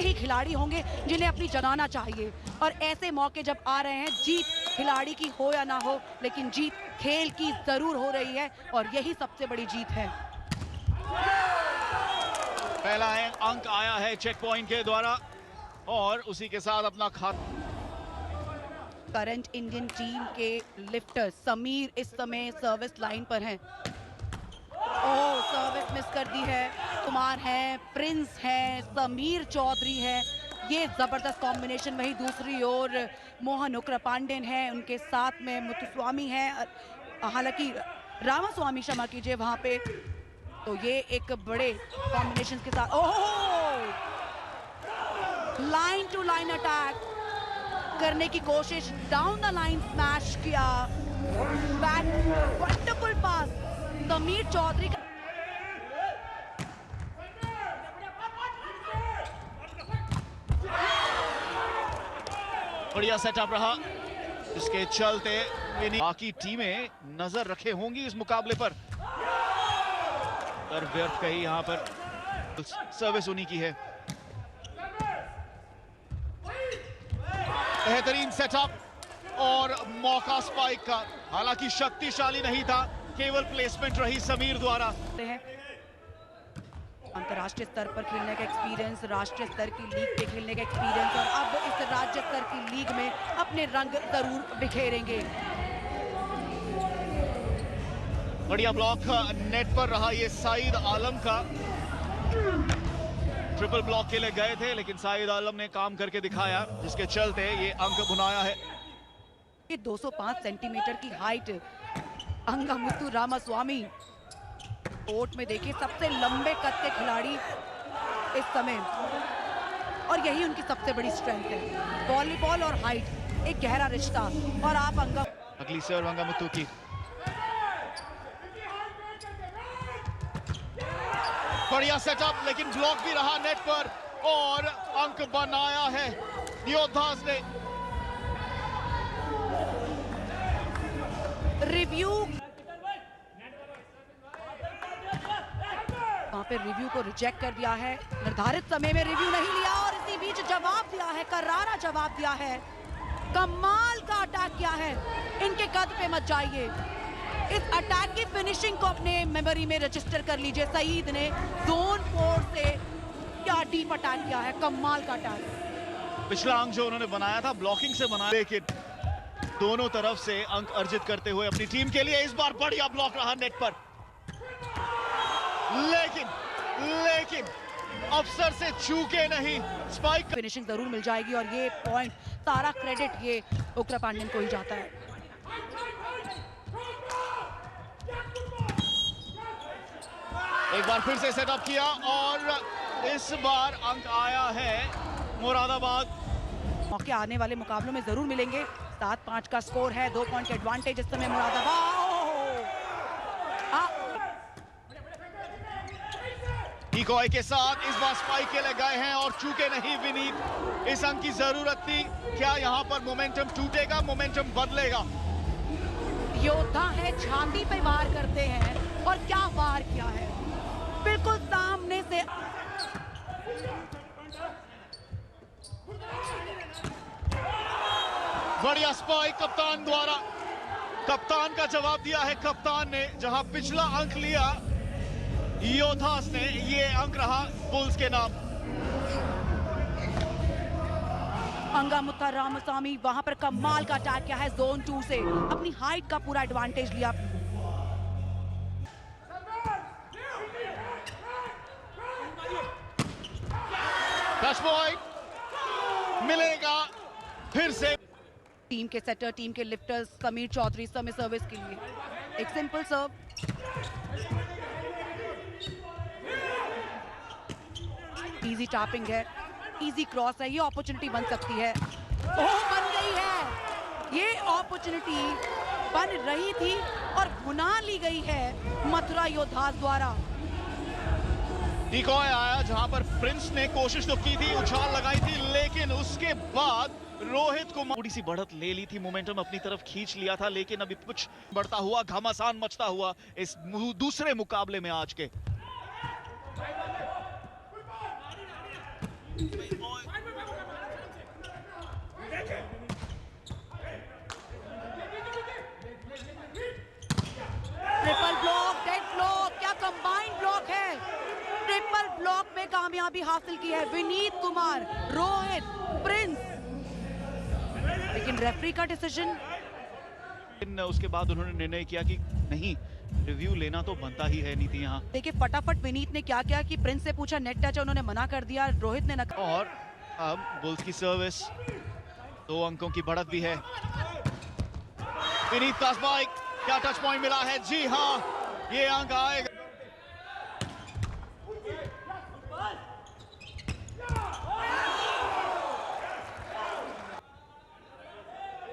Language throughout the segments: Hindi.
ही खिलाड़ी होंगे जिन्हें अपनी जगाना चाहिए। और ऐसे मौके जब आ रहे हैं, जीत खिलाड़ी की हो या ना हो, लेकिन जीत खेल की जरूर हो रही है और यही सबसे बड़ी जीत है। पहला अंक आया है चेक पॉइंट के द्वारा और उसी के साथ अपना करंट इंडियन टीम के लिफ्टर समीर इस समय सर्विस लाइन पर हैं। ओह, सर्विस मिस कर दी है। कुमार है, प्रिंस है, समीर चौधरी है, ये जबरदस्त कॉम्बिनेशन। वही दूसरी ओर मोहन उग्रपांडेन है, उनके साथ में मुथुस्वामी है, हालांकि रामास्वामी क्षमा कीजिए वहां पे। तो ये एक बड़े कॉम्बिनेशन के साथ, ओह, लाइन टू लाइन अटैक करने की कोशिश, डाउन द लाइन स्मैश किया, बैट वंडरफुल पास समीर चौधरी का। बढ़िया सेटअप रहा जिसके चलते बाकी टीमें नजर रखे होंगी इस मुकाबले पर व्यर्थ कही यहां पर सर्विस उन्हीं की है। बेहतरीन सेटअप और मौका स्पाइक का, हालांकि शक्तिशाली नहीं था, केवल प्लेसमेंट रही समीर द्वारा। अंतर्राष्ट्रीय स्तर पर खेलने का एक्सपीरियंस, राष्ट्रीय स्तर की लीग पे खेलने का एक्सपीरियंस और अब इस राज्य स्तर की लीग में अपने रंग जरूर बिखेरेंगे। बढ़िया ब्लॉक नेट पर रहा ये साइद आलम का। ट्रिपल ब्लॉक के लिए गए थे लेकिन साइद आलम ने काम करके दिखाया जिसके चलते ये अंक बुनाया है। ये 205 सेंटीमीटर की हाइट अंगामुत्तु रामास्वामी, कोर्ट में देखिए सबसे लंबे कद के खिलाड़ी इस समय, और यही उनकी सबसे बड़ी स्ट्रेंथ है। वॉलीबॉल और हाइट एक गहरा रिश्ता। और आप अगली सर्व अंगामुत्तु की, बढ़िया सेटअप लेकिन ब्लॉक भी रहा नेट पर और अंक बनाया है योद्धास ने। रिव्यू, वहां पे रिव्यू को रिजेक्ट कर दिया है, निर्धारित समय में रिव्यू नहीं लिया और इसी बीच जवाब दिया है, करारा जवाब दिया है। कमाल का अटैक किया है, इनके कद पे मत जाइए। इस अटैक की फिनिशिंग को अपने मेमोरी में रजिस्टर कर लीजिए। सईद ने जोन 4 से क्या डीप अटैक किया है, कमाल का अटैक। पिछला अंक जो उन्होंने बनाया था ब्लॉकिंग से बनाया, लेकिन दोनों तरफ से अंक अर्जित करते हुए अपनी टीम के लिए इस बार बढ़िया ब्लॉक रहा नेट पर, लेकिन अफसर से चूके नहीं, स्पाइक फिनिशिंग जरूर मिल जाएगी और ये पॉइंट, सारा क्रेडिट ये उग्रपांडेन को ही जाता है। एक बार फिर से सेटअप किया और इस बार अंक आया है मुरादाबाद। मौके आने वाले मुकाबलों में जरूर मिलेंगे। 7-5 का स्कोर है, 2 पॉइंट के एडवांटेज इस समय मुरादाबाद। डिकॉय के साथ इस बार स्पाइक के लिए गए हैं और चूके नहीं विनीत। इस अंक की जरूरत थी। क्या यहां पर मोमेंटम टूटेगा, मोमेंटम बदलेगा? योद्धा है, छाती पे वार करते हैं और क्या वार किया है, बिल्कुल सामने से। बढ़िया स्पाइक कप्तान द्वारा, कप्तान का जवाब दिया है कप्तान ने। जहां पिछला अंक लिया योद्धास ने, ये अंक रहा बुल्स के नाम। अंगामुत्तु रामास्वामी वहां पर कमाल का अटैक किया है जोन 2 से, अपनी हाइट का पूरा एडवांटेज लिया। टच पॉइंट मिलेगा फिर से। टीम के सेटर, टीम के लिफ्टर्स समीर चौधरी समय सर्विस के लिए एक सिंपल सर्व, इजी टैपिंग है, इजी क्रॉस है, ये अपॉर्चुनिटी बन सकती है। ओह, बन गई है, ये अपॉर्चुनिटी बन रही थी और भुना ली गई है मथुरा योद्धास द्वारा। डिकॉय आया जहां पर प्रिंस ने कोशिश तो की थी, उछाल लगाई थी, लेकिन उसके बाद रोहित को थोड़ी सी बढ़त ले ली थी, मोमेंटम अपनी तरफ खींच लिया था, लेकिन अभी कुछ बढ़ता हुआ, घमासान मचता हुआ इस दूसरे मुकाबले में आज के। कामयाबी हासिल की है विनीत कुमार, रोहित, प्रिंस, लेकिन रेफरी का डिसीजन। उसके बाद उन्होंने निर्णय किया कि नहीं, रिव्यू लेना तो बनता ही है नीति यहाँ। देखिए फटाफट विनीत ने क्या किया कि प्रिंस से पूछा नेट टच है, उन्होंने मना कर दिया, रोहित ने नकार। और अब बुल्स की सर्विस, 2 अंकों की बढ़त भी है। विनीत का स्पाइक, क्या टच पॉइंट मिला है? जी हाँ, ये अंक आएगा।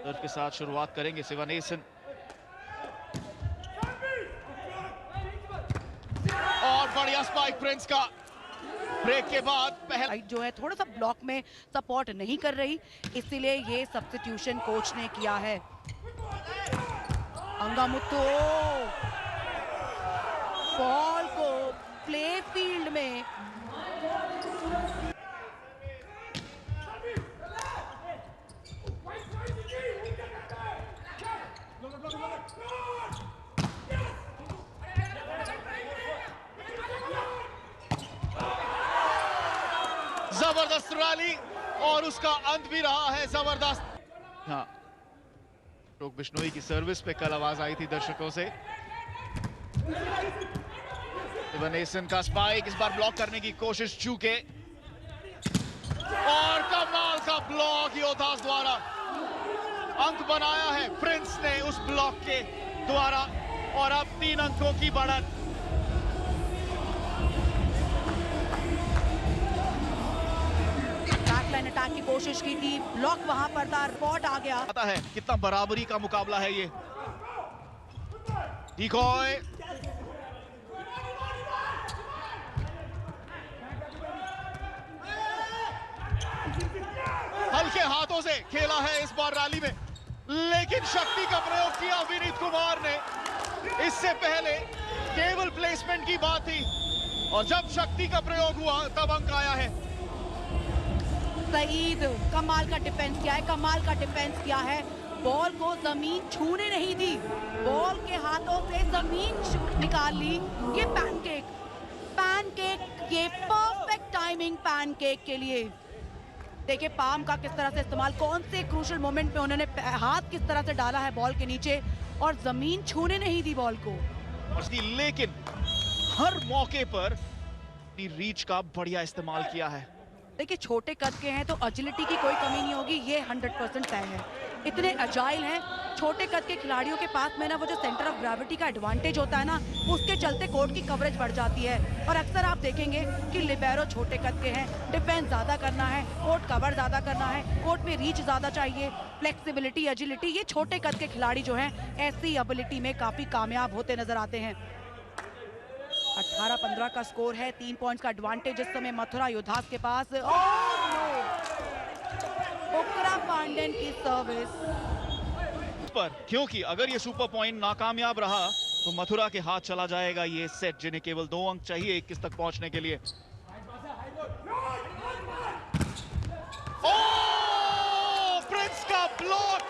सर्व के साथ शुरुआत करेंगे शिवानेसन, और बढ़िया स्पाइक प्रिंस का। ब्रेक के बाद पहला जो है थोड़ा सा ब्लॉक में सपोर्ट नहीं कर रही, इसीलिए ये सब्स्टिट्यूशन कोच ने किया है। अंगामुत्तु बॉल को प्ले फील्ड में जबरदस्त रैली, और उसका अंत भी रहा है जबरदस्त। हाँ, रोक बिश्नोई की सर्विस पे कल आवाज आई थी दर्शकों से। शिवानेसन का स्पाइक इस बार ब्लॉक करने की कोशिश चूके, और कमाल का ब्लॉक योद्धास द्वारा। अंक बनाया है प्रिंस ने उस ब्लॉक के द्वारा, और अब 3 अंकों की बढ़त। बैकलाइन अटैक की कोशिश की थी, ब्लॉक वहां पर था, रिपोर्ट आ गया। पता है कितना बराबरी का मुकाबला है ये। डिकॉय, हल्के हाथों से खेला है इस बार रैली में, लेकिन शक्ति का प्रयोग किया विनीत कुमार ने। इससे पहले केवल प्लेसमेंट की बात थी, और जब शक्ति का प्रयोग हुआ तब अंक आया है। सईद कमाल का डिफेंस किया है, कमाल का डिफेंस किया है। बॉल को जमीन छूने नहीं दी, बॉल के हाथों से जमीन निकाल ली। ये पैनकेक, पैनकेक, ये परफेक्ट टाइमिंग पैनकेक के लिए। देखिए पाम का किस तरह से इस्तेमाल, कौन से क्रूशियल मोमेंट में उन्होंने हाथ किस तरह से डाला है बॉल के नीचे, और जमीन छूने नहीं दी बॉल को। लेकिन हर मौके पर अपनी रीच का बढ़िया इस्तेमाल किया है। देखिए छोटे कद के हैं तो एजिलिटी की कोई कमी नहीं होगी, ये 100% तय है। इतने अजाइल हैं, छोटे कद के खिलाड़ियों के पास में ना वो जो सेंटर ऑफ ग्रेविटी का एडवांटेज होता है ना, उसके चलते कोर्ट की कवरेज बढ़ जाती है। और अक्सर आप देखेंगे कि लिबेरो छोटे कद के हैं, डिफेंस ज्यादा करना है, कोर्ट कवर ज्यादा करना है, कोर्ट में रीच ज्यादा चाहिए, फ्लेक्सिबिलिटी, एजिलिटी, ये छोटे कद के खिलाड़ी जो हैं ऐसी एबिलिटी में काफी कामयाब होते नजर आते हैं। 18-15 का स्कोर है, 3 पॉइंट्स का एडवांटेज इस समय मथुरा योद्धास के पास। उकरा पांडेन की सर्विस पर, क्योंकि अगर ये सुपर पॉइंट नाकामयाब रहा तो मथुरा के हाथ चला जाएगा ये सेट, जिन्हें केवल 2 अंक चाहिए 21 तक पहुंचने के लिए। ओ, प्रिंस का ब्लॉक,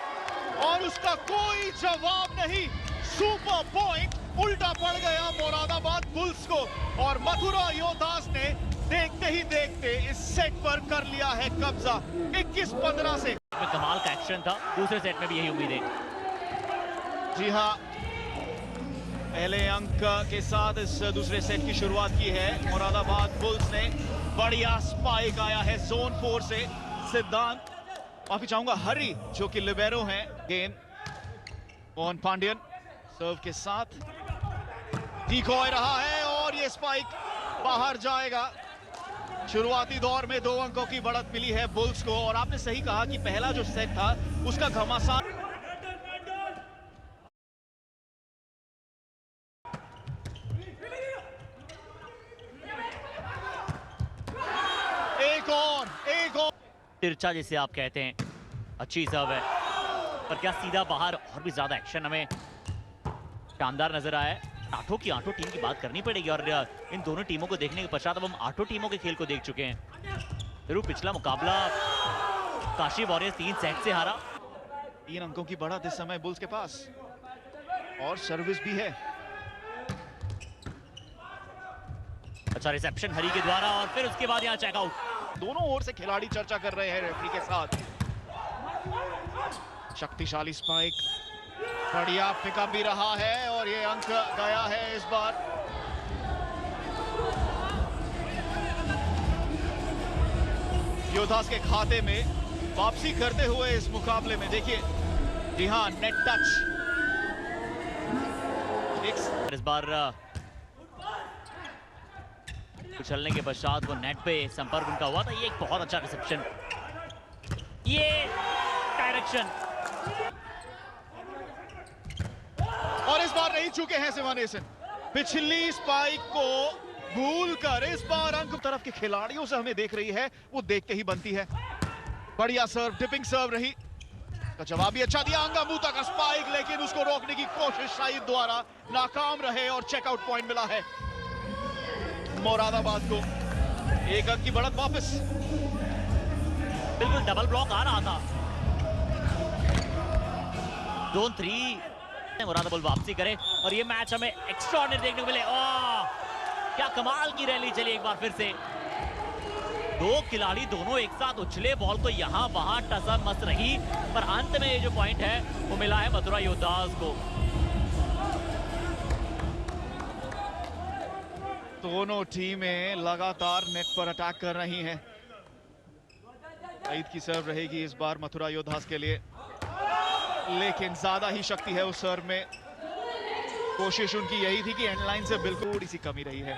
और उसका कोई जवाब नहीं। सुपर पॉइंट उल्टा पड़ गया मुरादाबाद बुल्स को, और मथुरा योद्धास ने देखते ही देखते इस सेट पर कर लिया है कब्जा 21-15 से। कमाल का एक्शन था, दूसरे सेट में भी यही उम्मीद है। जी हाँ, पहले अंक के साथ इस दूसरे सेट की शुरुआत की है मुरादाबाद बुल्स ने। बढ़िया स्पाइक आया है जोन 4 से। सिद्धांत, माफी चाहूंगा, हरी जो कि लिबेरो हैं। गेंद मोहन पांड्यन सर्व के साथ, डिकॉय रहा है, और ये स्पाइक बाहर जाएगा। शुरुआती दौर में 2 अंकों की बढ़त मिली है बुल्स को, और आपने सही कहा कि पहला जो सेट था उसका घमासान। एक और तिरछा जिसे आप कहते हैं, अच्छी सर्व है, पर क्या सीधा बाहर? और भी ज्यादा एक्शन हमें शानदार नजर आया है। आठों की आठों टीम की बात करनी पड़ेगी, और इन दोनों टीमों को देखने के पश्चात अब हम आठों टीमों के खेल को देख चुके हैं। जरूर पिछला मुकाबला काशी वॉरियर्स 3 सेट से हारा। 3 अंकों की बढ़त इस समय बुल्स के पास, और सर्विस भी है। अच्छा रिसेप्शन हरी के द्वारा और फिर उसके बाद यहाँ चेकआउट। दोनों ओर से खिलाड़ी चर्चा कर रहे हैं रेफरी के साथ। शक्तिशाली स्पाइक, बढ़िया पिकअप भी रहा है और ये अंक गया है इस बार। योद्धास के खाते में वापसी करते हुए इस मुकाबले में देखिए, जी हाँ, नेट टच इस बार उछलने के पश्चात वो नेट पे संपर्क उनका हुआ था। ये एक बहुत अच्छा रिसेप्शन, ये डायरेक्शन, और इस बार नहीं चुके हैं सिवानेसन। पिछली स्पाइक को भूलकर इस बार अंक तरफ के खिलाड़ियों से हमें देख रही है, वो देखते ही बनती है। बढ़िया सर्व, डिपिंग सर्व रही, का जवाब भी अच्छा दिया। अंगामूता का स्पाइक, लेकिन उसको रोकने की कोशिश शाहिद द्वारा नाकाम रहे और चेकआउट पॉइंट मिला है मुरादाबाद को। एक अंक की बढ़त वापस। बिल्कुल डबल ब्लॉक आ रहा था। जोन 3 मुरादाबाद वापसी करे और ये मैच हमें एक्स्ट्राऑर्डिनरी देखने को मिले। क्या कमाल की रैली चली एक बार फिर से। दो खिलाड़ी दोनों एक साथ उछले, बॉल तो यहां वहां टसा मस्त रही, पर अंत में ये जो पॉइंट है वो मिला है मथुरा योद्धास को। दोनों टीमें लगातार नेट पर अटैक कर रही हैं। सईद की सर्व रहेगी इस बार मथुरा योद्धास के लिए, लेकिन ज्यादा ही शक्ति है उस सर्व में। कोशिश उनकी यही थी कि एंडलाइन से बिल्कुल थोड़ी सी कमी रही है।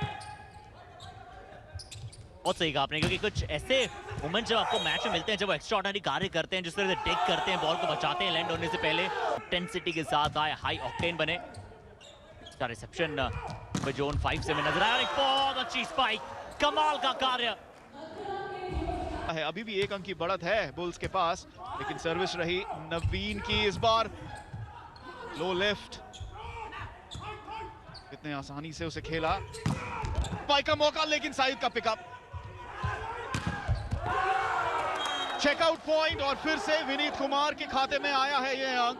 बहुत सही कहा आपने, क्योंकि कुछ ऐसे मोमेंट जब आपको मैच में मिलते हैं, जब वो एक्स्ट्राऑर्डिनरी कार्य करते हैं, जिस तरह से टेक करते हैं, बॉल को बचाते हैं लैंड होने से पहले, इंटेंसिटी के साथ आए, हाई ऑक्टेन बने। रिसेप्शन जोन 5 से में नजर आया, एक बहुत अच्छी स्पाइक, कमाल का कार्य है। अभी भी एक अंक की बढ़त है बुल्स के पास, लेकिन सर्विस रही नवीन की इस बार। लो लिफ्ट, कितने आसानी से उसे खेला, स्पाइक का मौका, लेकिन साइद का पिकअप, चेकआउट पॉइंट, और फिर से विनीत कुमार के खाते में आया है यह अंक।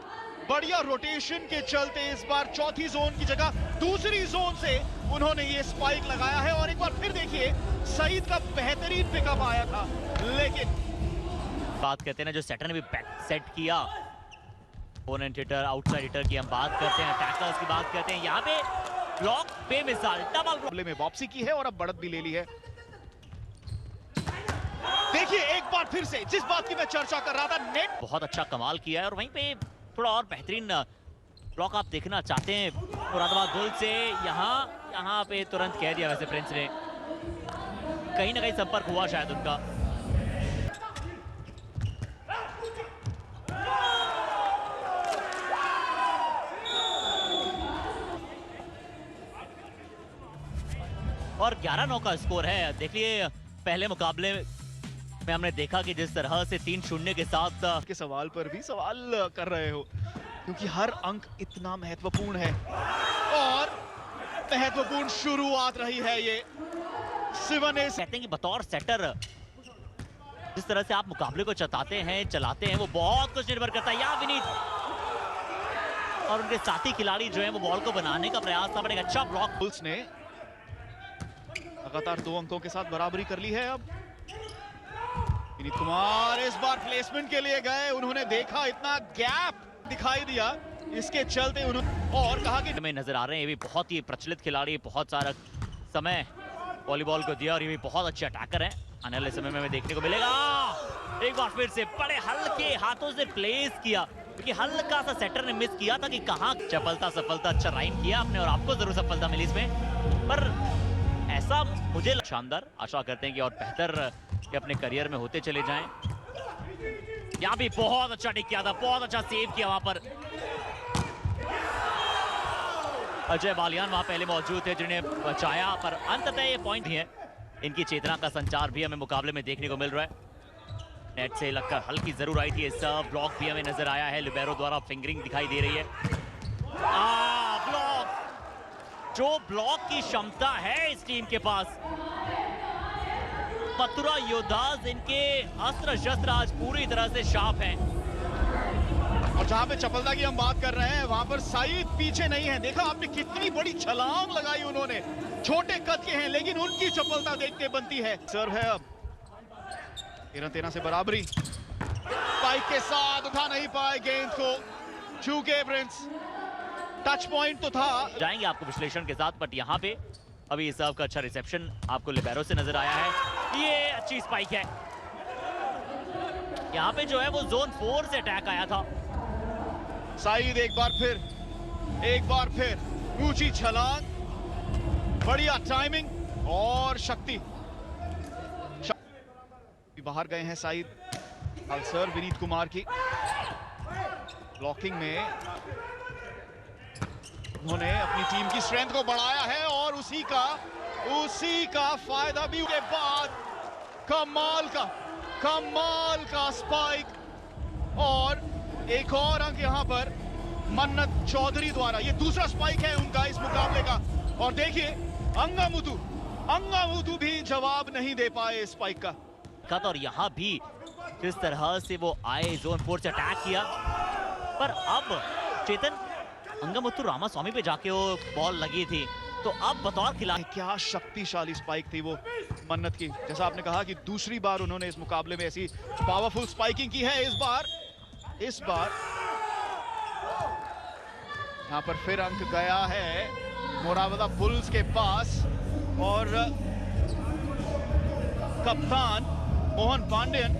बढ़िया रोटेशन के चलते इस बार चौथी जोन की जगह दूसरी जोन से उन्होंने ये स्पाइक लगाया है। और एक बार फिर देखिए, सईद का बेहतरीन पिकअप आया था, लेकिन बात करते हैं ना, जो सेटर ने भी बैक सेट किया, ओपोनेंट हिटर, आउटसाइड हिटर की हम बात करते हैं, टैकल्स की बात करते हैं, यहाँ पे ब्लॉक बेमिसाल डबल मुकाबले में वापसी की है और अब बढ़त भी ले ली है। देखिए एक बार फिर से जिस बात की मैं चर्चा कर रहा था, नेट बहुत अच्छा कमाल किया है। और वहीं पे थोड़ा और बेहतरीन ब्लॉक आप देखना चाहते हैं मुरादाबाद बुल से, यहाँ पे तुरंत कह दिया वैसे प्रिंस ने, कहीं ना कहीं संपर्क हुआ शायद उनका। और 11-9 का स्कोर है। देखिए पहले मुकाबले में हमने देखा कि जिस तरह से 3-0 के साथ के सवाल पर भी सवाल कर रहे हो, क्योंकि हर अंक इतना महत्वपूर्ण है और महत्वपूर्ण शुरुआत रही है ये। सिवानेस कहते हैं कि बतौर सेटर जिस तरह से आप मुकाबले को चलाते हैं वो बहुत कुछ निर्भर करता है। यहाँ विनीत और उनके साथी खिलाड़ी जो हैं वो बॉल को बनाने का प्रयास था, बट एक अच्छा ब्लॉक। बुल्स ने लगातार 2 अंकों के साथ बराबरी कर ली है। अब विनीत कुमार इस बार प्लेसमेंट के लिए गए, उन्होंने देखा इतना गैप दिखाई दिया, इसके चलते उन्होंने और कहा कि हमें नजर आ रहे हैं ये भी बहुत ही प्रचलित खिलाड़ी, बहुत सारा समय वॉलीबॉल को दिया और ये भी बहुत अच्छे अटैकर हैं। आने वाले समय में हमें देखने को मिलेगा। एक बार फिर से बड़े हल्के हाथों से प्लेस किया, क्योंकि हल्का सा सेटर ने मिस किया था कि कहाँ सफलता अच्छा राइम किया आपने और आपको जरूर सफलता मिली इसमें, पर ऐसा मुझे शानदार। आशा करते हैं कि और बेहतर कि अपने करियर में होते चले जाएं। यहाँ भी बहुत अच्छा टिक किया था, बहुत अच्छा सेव किया वहां पर। अजय बालियान वहां पहले मौजूद थे जिन्हें बचाया, पर अंततः ये पॉइंट ही है। इनकी चेतना का संचार भी हमें मुकाबले में देखने को मिल रहा है। नेट से लगकर हल्की जरूर आई थी, सब ब्लॉक भी हमें नजर आया है, लिबेरो द्वारा फिंगरिंग दिखाई दे रही है। ब्लॉक, जो ब्लॉक की क्षमता है इस टीम के पास, मथुरा योद्धास, इनके अस्त्र शस्त्र आज पूरी तरह से शार्प हैं। और जहां पे चपलता की हम बात कर रहे हैं वहां पर सईद पीछे नहीं है। देखा आपने कितनी बड़ी छलांग लगाई उन्होंने, छोटे कद के हैं लेकिन उनकी चपलता देख के बनती है। सर्व है अब 13-13 से बराबरी, स्पाइक के साथ उठा नहीं पाए गेंद को, चूके प्रिंस। टच पॉइंट तो था। जाएंगे आपको विश्लेषण के साथ, बट यहाँ पे अभी सर्व का अच्छा रिसेप्शन आपको लिबेरो से नजर आया है। ये अच्छी स्पाइक है। यहाँ पे जो है वो जोन 4 से अटैक आया था। सईद एक बार फिर ऊंची छलांग, बढ़िया टाइमिंग और शक्ति। बाहर गए हैं सईद। सर विनीत कुमार की ब्लॉकिंग में उन्होंने अपनी टीम की स्ट्रेंथ को बढ़ाया है और उसी का फायदा भी के बाद कमाल का स्पाइक और एक और अंक यहां पर मन्नत चौधरी द्वारा। ये दूसरा स्पाइक है उनका इस मुकाबले का। और देखिए अंगामुतु भी जवाब नहीं दे पाए स्पाइक का। और यहाँ भी जिस तरह से वो आए जोन 4 से अटैक किया, पर अब चेतन अंगामुथु रामास्वामी पे जाके वो बॉल लगी थी, तो अब बतौर खिलाड़ी क्या शक्तिशाली स्पाइक थी वो मन्नत की। जैसा आपने कहा कि दूसरी बार उन्होंने इस मुकाबले में ऐसी पावरफुल स्पाइकिंग की है। इस बार यहां पर फिर अंक गया है मोरावदा बुल्स के पास और कप्तान मोहन पांड्यन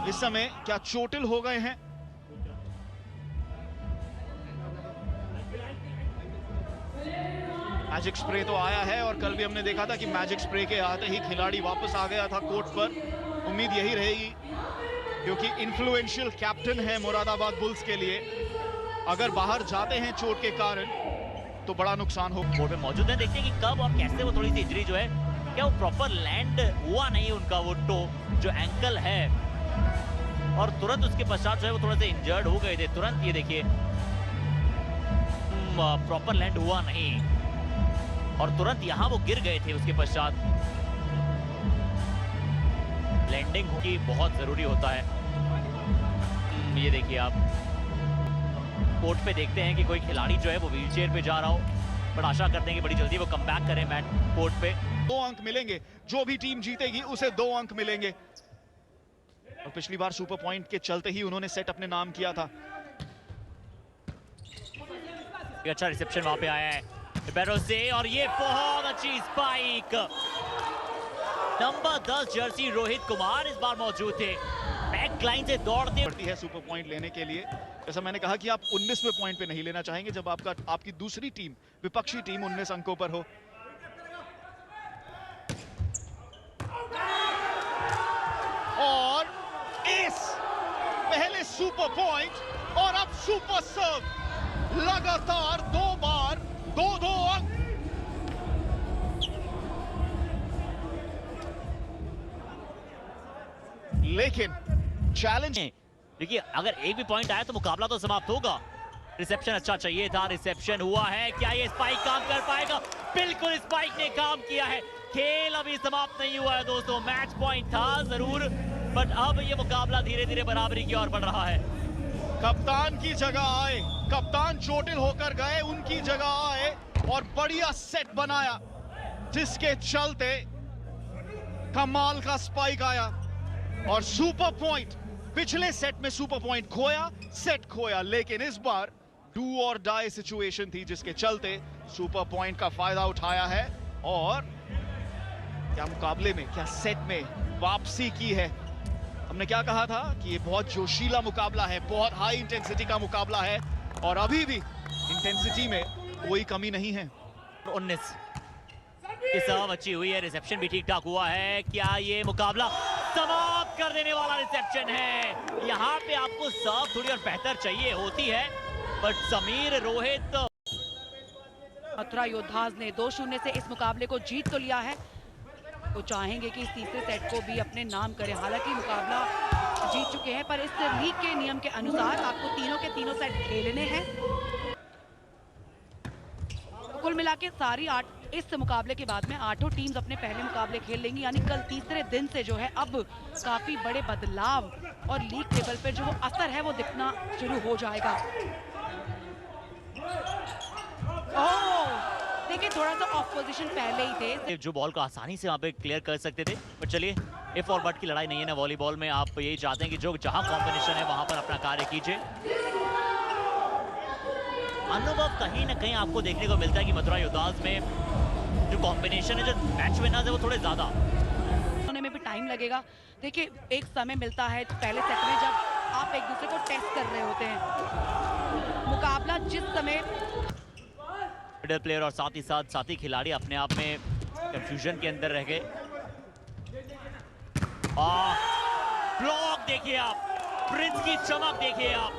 इस समय क्या चोटिल हो गए हैं। मैजिक स्प्रे तो आया है और कल भी हमने देखा था कि मैजिक स्प्रे के आते ही खिलाड़ी वापस आ गया था कोर्ट पर। उम्मीद यही रहेगी क्योंकि इन्फ्लुएंशियल कैप्टन है मुरादाबाद बुल्स के लिए। अगर बाहर जाते हैं चोट के कारण तो बड़ा नुकसान हो। कोर्ट में मौजूद है, देखते हैं कि कब और कैसे वो थोड़ी सी इंजरी जो है, क्या वो प्रॉपर लैंड हुआ नहीं उनका, वो टो जो एंकल है, और तुरंत उसके पश्चात जो है वो थोड़ा सा इंजर्ड हो गए थे तुरंत। ये देखिए प्रॉपर लैंड हुआ नहीं और तुरंत यहाँ वो गिर गए थे। उसके पश्चात लैंडिंग की बहुत जरूरी होता है। ये देखिए आप कोर्ट पे देखते हैं कि कोई खिलाड़ी जो है वो व्हीलचेयर पे जा रहा हो, पर आशा करते हैं कि बड़ी जल्दी वो कमबैक करें मैच कोर्ट पे। 2 अंक मिलेंगे, जो भी टीम जीतेगी उसे 2 अंक मिलेंगे। और पिछली बार सुपर पॉइंट के चलते ही उन्होंने सेट अपने नाम किया था। अच्छा रिसेप्शन वहां पे आया है लिबेरो से और ये बहुत अच्छी spike. Number 10 Jersey Rohit Kumar इस बार मौजूद थे, बैक लाइन से दौड़ते पड़ती है सुपर पॉइंट लेने के लिए। जैसा मैंने कहा कि आप 19वें पॉइंट पे नहीं लेना चाहेंगे जब आपकी दूसरी टीम, विपक्षी टीम 19 अंकों पर हो। और इस पहले सुपर पॉइंट और अब सुपर सर्व, लगातार 2 बार 2-2 अंक। लेकिन चैलेंज, देखिए अगर एक भी पॉइंट आया तो मुकाबला तो समाप्त होगा। रिसेप्शन अच्छा चाहिए था, रिसेप्शन हुआ है। क्या ये स्पाइक काम कर पाएगा? बिल्कुल स्पाइक ने काम किया है। खेल अभी समाप्त नहीं हुआ है दोस्तों, मैच पॉइंट था जरूर, बट अब ये मुकाबला धीरे धीरे बराबरी की ओर बढ़ रहा है। कप्तान की जगह आए, कप्तान चोटिल होकर गए, उनकी जगह आए और बढ़िया सेट बनाया जिसके चलते कमाल का स्पाइक आया और सुपर पॉइंट। पिछले सेट में सुपर पॉइंट खोया, सेट खोया, लेकिन इस बार डू और डाई सिचुएशन थी जिसके चलते सुपर पॉइंट का फायदा उठाया है और क्या मुकाबले में, क्या सेट में वापसी की है। हमने क्या कहा था कि ये बहुत जोशीला मुकाबला है, बहुत हाई इंटेंसिटी का मुकाबला है और अभी भी इंटेंसिटी में कोई कमी नहीं है। 19 की सर्व अच्छी हुई है, रिसेप्शन भी ठीक ठाक हुआ है। क्या ये मुकाबला समाप्त कर देने वाला रिसेप्शन है? यहाँ पे आपको सर्व थोड़ी और बेहतर चाहिए होती है, बट समीर रोहित, मथुरा योद्धाज ने 2-0 से इस मुकाबले को जीत तो लिया है। वो चाहेंगे कि इस तीसरे सेट को भी अपने नाम करें। हालांकि मुकाबला जीत चुके हैं, पर इस लीग के नियम के अनुसार आपको तीनों के तीनों सेट खेलने हैं। तो कुल मिला के सारी 8 इस मुकाबले के बाद में 8 टीम्स अपने पहले मुकाबले खेल लेंगी, यानी कल तीसरे दिन से जो है अब काफी बड़े बदलाव और लीग टेबल पर जो असर है वो दिखना शुरू हो जाएगा। देखिए थोड़ा सा ऑफ पोजीशन पहले ही थे, जो बॉल को आसानी से वहाँ पे क्लियर कर सकते थे, पर चलिए इफ और बट की लड़ाई नहीं है ना वॉलीबॉल में। आप यही चाहते हैं कि जो जहां कॉम्बिनेशन है वहां पर अपना कार्य कीजिए। अनुभव कहीं ना कहीं आपको देखने को मिलता है कि मथुरा योद्धास में जो कॉम्बिनेशन है, जो मैच विनर्स है वो थोड़े ज्यादा होने में भी टाइम लगेगा। देखिए एक समय मिलता है पहले सेट में जब आप एक दूसरे को टेस्ट कर रहे होते हैं। मुकाबला जिस समय मिडल प्लेयर और साथ ही साथी खिलाड़ी अपने आप में कंफ्यूजन के अंदर रह गए। ब्लॉक देखिए आप, प्रिंस की चमक देखिए आप,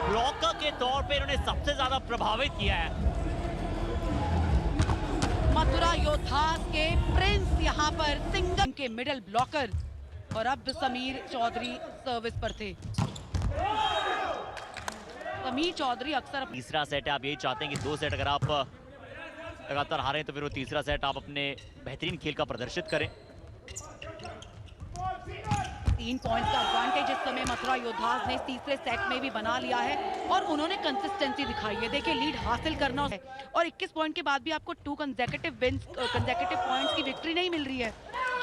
ब्लॉकर के तौर पे इन्होंने सबसे ज्यादा प्रभावित किया है। मथुरा योद्धास के प्रिंस यहाँ पर सिंगल के मिडल ब्लॉकर, और अब समीर चौधरी सर्विस पर थे। समीर चौधरी अक्सर तीसरा सेट है, आप यही चाहते हैं कि 2 सेट अगर आप लगातार हारें तो फिर वो तीसरा सेट आप अपने बेहतरीन खेल का प्रदर्शित करें। 3 पॉइंट का एडवांटेज इस समय मथुरा योद्धास ने तीसरे सेट में भी बना लिया है और उन्होंने कंसिस्टेंसी दिखाई है। देखिए लीड हासिल करना है और 21 पॉइंट के बाद भी आपको 2 कंसेक्यूटिव पॉइंट्स की विक्ट्री नहीं मिल रही है।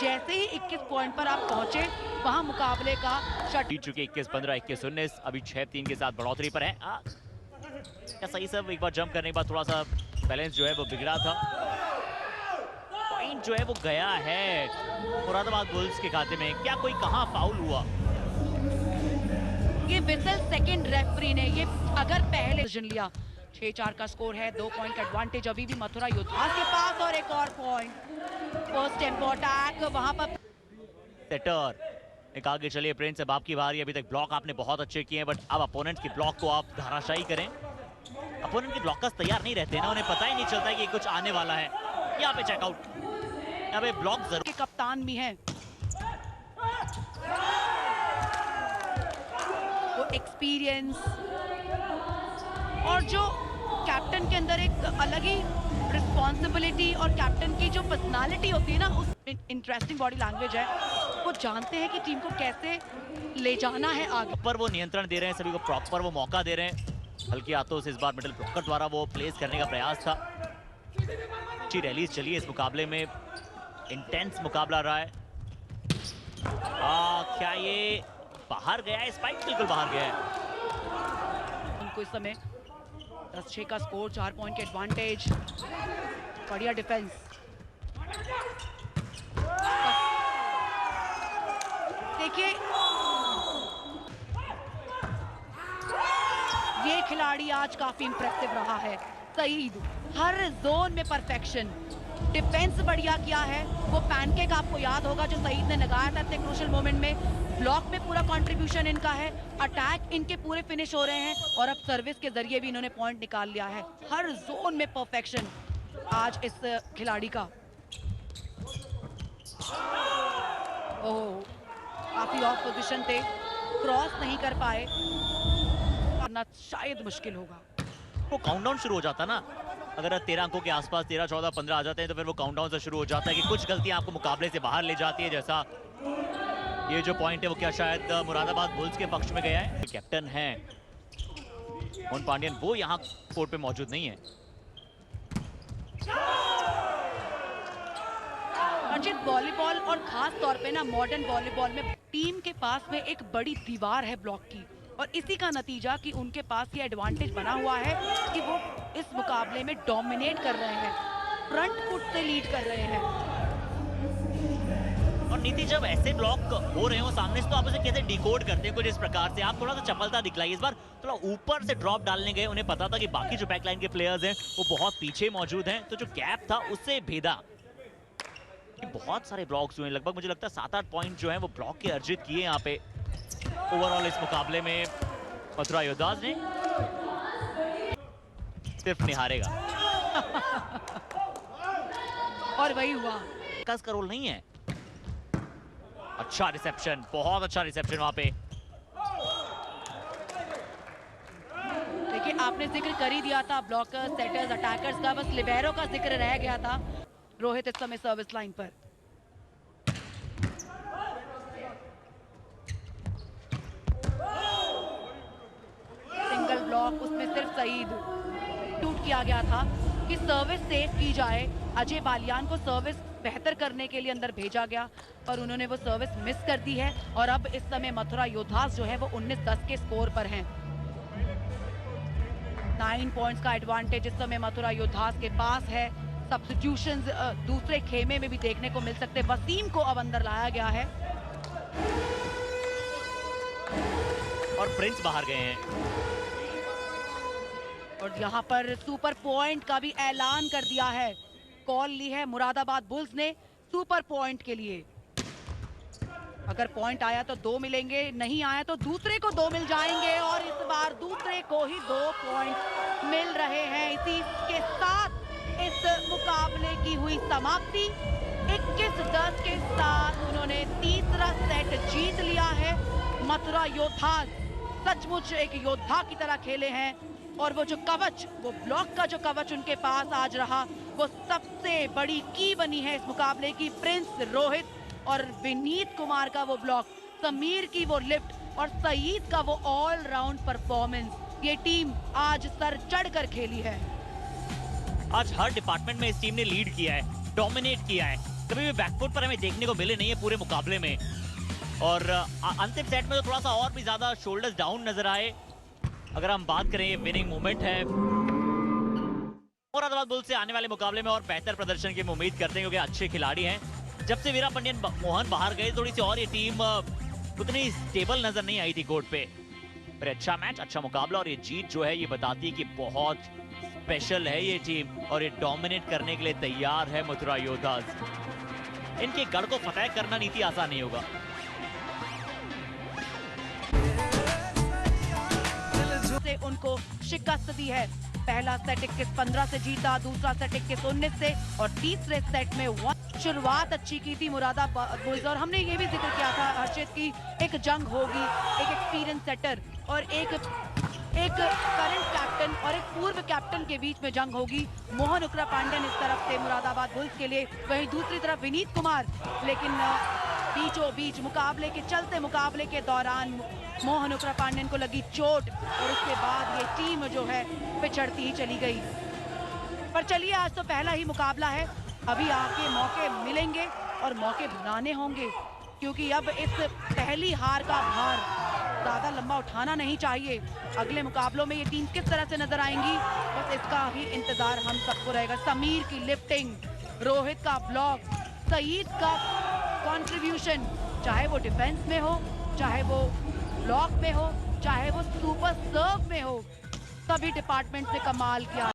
जैसे ही 21 पॉइंट पर आप पहुंचे वहां मुकाबले का शट जीत चुके 21-15, 21-19, अभी 6-3 के साथ बढ़ोतरी पर है। क्या सही सब एक बार जंप करने के बाद थोड़ा सा बैलेंस जो है वो बिगड़ा था, पॉइंट जो है वो गया है मुरादाबाद बुल्स के खाते में। क्या कोई कहां फाउल हुआ? ये विसल सेकंड रेफरी ने ये अगर पहले डिसीजन लिया। 6-4 का स्कोर है, 2 पॉइंट का एडवांटेज अभी भी मथुरा योद्धास के पास और एक और पॉइंट। फर्स्ट टेम्पो अटैक वहां पर सेटर एक आगे चलिए प्रिंस, अब आपकी बारी। अभी तक ब्लॉक आपने बहुत अच्छे किए हैं, बट अब अपोनेंट की ब्लॉक को आप धाराशायी करें। अपोनेंट के ब्लॉकर्स तैयार नहीं रहते ना, उन्हें पता ही नहीं चलता है कि कुछ आने वाला है। यहाँ पे चेकआउट, यहाँ पे ब्लॉक जरूर के कप्तान भी हैं, वो एक्सपीरियंस और जो कैप्टन के अंदर एक अलग ही रिस्पॉन्सिबिलिटी और कैप्टन की जो पर्सनालिटी होती है ना, उस इंटरेस्टिंग बॉडी लैंग्वेज है। वो जानते हैं कि टीम को कैसे ले जाना है आगे। पर वो नियंत्रण दे रहे हैं, सभी को प्रॉपर वो मौका दे रहे हैं। हल्के हाथों से इस बार मिडल ब्लॉकर द्वारा वो प्लेस करने का प्रयास था। अच्छी रैलीज चली इस मुकाबले में, इंटेंस मुकाबला रहा है। क्या ये बाहर गया है? स्पाइक बिल्कुल बाहर गया है। उनको इस समय 10-6 का स्कोर, 4 पॉइंट के एडवांटेज, बढ़िया डिफेंस। देखिए ये खिलाड़ी आज काफी इंप्रेसिव रहा है। सईद हर जोन में परफेक्शन, डिफेंस बढ़िया किया है। वो पैनकेक आपको याद होगा जो सईद ने लगाया था इतने क्रूशियल मोमेंट में। ब्लॉक में पूरा कंट्रीब्यूशन इनका है, अटैक इनके पूरे फिनिश हो रहे हैं और अब सर्विस के जरिए भी इन्होंने पॉइंट निकाल लिया है। हर जोन में परफेक्शन आज इस खिलाड़ी का। ओह काफी ऑफ पोजीशन थे, क्रॉस नहीं कर पाए, करना शायद मुश्किल होगा। वो काउंटडाउन शुरू हो जाता ना, अगर 13 अंकों के आसपास 13, 14, 15 आ जाते हैं तो फिर वो काउंटडाउन से शुरू हो जाता है कि कुछ गलतियां आपको मुकाबले से बाहर ले जाती है। जैसा ये जो पॉइंट है वो क्या शायद मुरादाबाद बुल्स के पक्ष में गया है। कैप्टन है मोहन पांड्यन, वो यहाँ कोर्ट पे मौजूद नहीं है। अर्जित वॉलीबॉल और खास तौर पे ना मॉडर्न वॉलीबॉल में टीम के पास में एक बड़ी दीवार है ब्लॉक की, और इसी का नतीजा कि उनके पास ये एडवांटेज बना हुआ है कि वो इस मुकाबले में डोमिनेट कर रहे हैं, फ्रंट फुट से लीड कर रहे हैं। और नीति जब ऐसे ब्लॉक हो रहे हो सामने से तो आप उसे कैसे डिकोड करते हैं कुछ इस प्रकार से? आप थोड़ा सा चपलता दिखलाई। इस बार थोड़ा ऊपर से ड्रॉप डालने गए, उन्हें पता था कि बाकी जो बैकलाइन के प्लेयर्स हैं वो बहुत पीछे मौजूद हैं, तो जो गैप था उससे भेदा। बहुत सारे ब्लॉक्स हुए, लगभग मुझे लगता है 7-8 पॉइंट जो है वो ब्लॉक के अर्जित किए यहाँ पे ओवरऑल इस मुकाबले में मथुरा योद्धास ने। सिर्फ निहारेगा और वही हुआ, कस का रोल नहीं है। अच्छा रिसेप्शन, बहुत अच्छा रिसेप्शन वहां पे। देखिए आपने जिक्र कर ही दिया था ब्लॉकर्स, सेटर्स, अटैकर्स का, बस लिबेरो का जिक्र रह गया था। रोहित इस समय सर्विस लाइन पर। सिंगल ब्लॉक, उसमें सिर्फ सईद टूट किया गया था कि सर्विस सेव की जाए। अजय बालियान को सर्विस बेहतर करने के लिए अंदर भेजा गया, पर उन्होंने वो सर्विस मिस कर दी है और अब इस समय मथुरा योद्धास जो है वो 19-10 के स्कोर पर हैं। 9 पॉइंट्स का एडवांटेज इस समय मथुरा योद्धास के पास है। सब्स्टिट्यूशंस दूसरे खेमे में भी देखने को मिल सकते। वसीम को अब अंदर लाया गया है और प्रिंस बाहर गए हैं। और यहाँ पर सुपर पॉइंट का भी ऐलान कर दिया है। कॉल ली है मुरादाबाद बुल्स ने सुपर पॉइंट के लिए। अगर पॉइंट आया तो 2 मिलेंगे, नहीं आया तो दूसरे को 2 मिल जाएंगे और इस बार दूसरे को ही 2 पॉइंट मिल रहे हैं। इसी के साथ इस मुकाबले की हुई समाप्ति। 21-10 के साथ उन्होंने तीसरा सेट जीत लिया है। मथुरा योद्धा सचमुच एक योद्धा की तरह खेले हैं और वो जो कवच, वो ब्लॉक का जो कवच उनके पास आज रहा, वो सबसे बड़ी की बनी है इस मुकाबले की। प्रिंस, रोहित और विनीत कुमार का वो ब्लॉक, समीर की वो लिफ्ट और सईद का वो ऑल राउंड परफॉर्मेंस, ये टीम आज सर चढ़कर खेली है। आज हर डिपार्टमेंट में इस टीम ने लीड किया है, डोमिनेट किया है। कभी भी बैकफुट पर हमें देखने को मिले नहीं है पूरे मुकाबले में। और अंतिम सेट में तो थोड़ा सा और भी ज्यादा शोल्डर्स डाउन नजर आए। अगर हम बात करें, ये विनिंग मोमेंट है। मुरादाबाद बुल्स से आने वाले मुकाबले में और बेहतर प्रदर्शन की उम्मीद करते हैं, क्योंकि अच्छे खिलाड़ी हैं। जब से वीरा पंडियन मोहन बाहर गए, थोड़ी सी और ये टीम उतनी स्टेबल नजर नहीं आई थी कोर्ट पे। पर अच्छा मैच, अच्छा मुकाबला और ये जीत जो है ये बताती है कि बहुत स्पेशल है ये टीम और ये डोमिनेट करने के लिए तैयार है मथुरा योद्धास। इनके गढ़ को फतेह करना नीति आसान नहीं होगा। से उनको शिकस्त दी है। पहला सेट 21-15 से जीता, दूसरा सेट 21-19 से और तीसरे सेट में शुरुआत अच्छी की थी मुरादाबाद बुल्स। और हमने ये भी जिक्र किया था हर्षित की एक जंग होगी, एक एक्सपीरियंस सेटर और एक करंट कैप्टन और एक पूर्व कैप्टन के बीच में जंग होगी। मोहन उग्रा पांड्यन इस तरफ से मुरादाबाद बुल्स के लिए, वहीं दूसरी तरफ विनीत कुमार। लेकिन बीचों बीच मुकाबले के चलते मुकाबले के दौरान मोहन उग्रा पांड्यन को लगी चोट और उसके बाद ये टीम जो है पिछड़ती ही चली गई। पर चलिए, आज तो पहला ही मुकाबला है, अभी आके मौके मिलेंगे और मौके बनाने होंगे, क्योंकि अब इस पहली हार का भार ज्यादा लंबा उठाना नहीं चाहिए। अगले मुकाबलों में ये टीम किस तरह से नजर आएंगी, बस इसका ही इंतजार हम सबको रहेगा। समीर की लिफ्टिंग, रोहित का ब्लॉक, सईद का कंट्रीब्यूशन, चाहे वो डिफेंस में हो, चाहे वो ब्लॉक में हो, चाहे वो सुपर सर्व में हो, सभी डिपार्टमेंट ने कमाल किया।